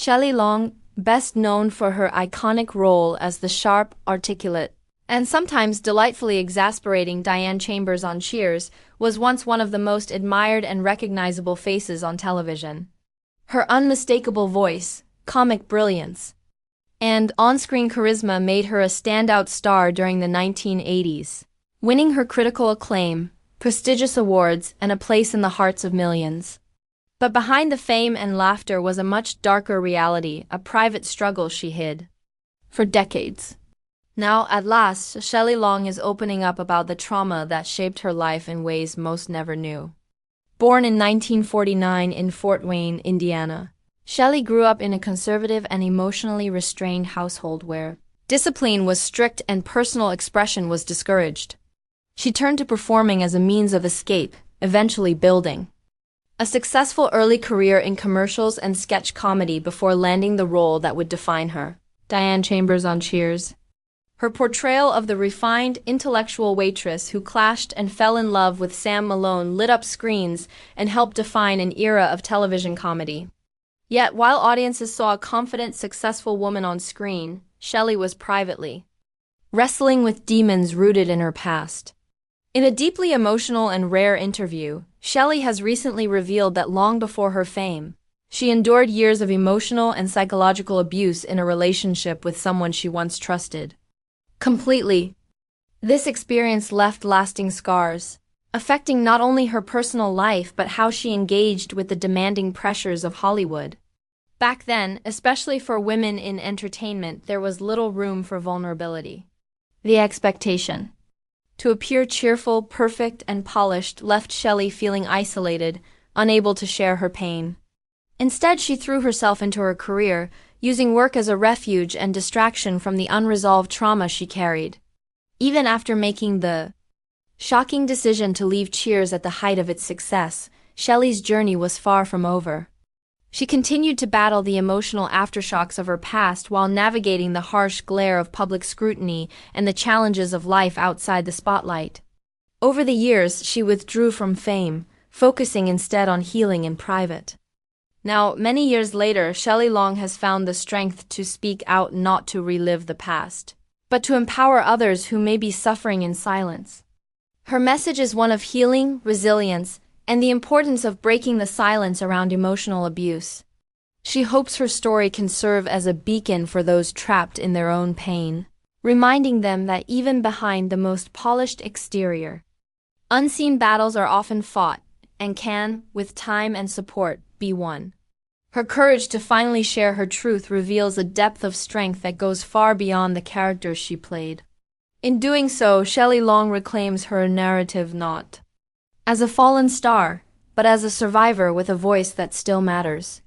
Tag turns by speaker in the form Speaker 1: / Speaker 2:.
Speaker 1: Shelley Long, best known for her iconic role as the sharp, articulate, and sometimes delightfully exasperating Diane Chambers on Cheers, was once one of the most admired and recognizable faces on television. Her unmistakable voice, comic brilliance, and on-screen charisma made her a standout star during the 1980s, winning her critical acclaim, prestigious awards, and a place in the hearts of millions. But behind the fame and laughter was a much darker reality, a private struggle she hid for decades. Now, at last, Shelley Long is opening up about the trauma that shaped her life in ways most never knew. Born in 1949 in Fort Wayne, Indiana, Shelley grew up in a conservative and emotionally restrained household where discipline was strict and personal expression was discouraged. She turned to performing as a means of escape, eventually building a successful early career in commercials and sketch comedy before landing the role that would define her, Diane Chambers on Cheers. Her portrayal of the refined, intellectual waitress who clashed and fell in love with Sam Malone lit up screens and helped define an era of television comedy. Yet, while audiences saw a confident, successful woman on screen, Shelley was privately wrestling with demons rooted in her past. In a deeply emotional and rare interview, Shelley has recently revealed that long before her fame, she endured years of emotional and psychological abuse in a relationship with someone she once trusted completely. This experience left lasting scars, affecting not only her personal life but how she engaged with the demanding pressures of Hollywood. Back then, especially for women in entertainment, there was little room for vulnerability. The expectation to appear cheerful, perfect, and polished left Shelley feeling isolated, unable to share her pain. Instead, she threw herself into her career, using work as a refuge and distraction from the unresolved trauma she carried. Even after making the shocking decision to leave Cheers at the height of its success, Shelley's journey was far from over. She continued to battle the emotional aftershocks of her past while navigating the harsh glare of public scrutiny and the challenges of life outside the spotlight. Over the years, she withdrew from fame, focusing instead on healing in private. Now, many years later, Shelley Long has found the strength to speak out, not to relive the past, but to empower others who may be suffering in silence. Her message is one of healing, resilience, and the importance of breaking the silence around emotional abuse. She hopes her story can serve as a beacon for those trapped in their own pain, reminding them that even behind the most polished exterior, unseen battles are often fought and can, with time and support, be won. Her courage to finally share her truth reveals a depth of strength that goes far beyond the characters she played. In doing so, Shelley Long reclaims her narrative not as a fallen star, but as a survivor with a voice that still matters.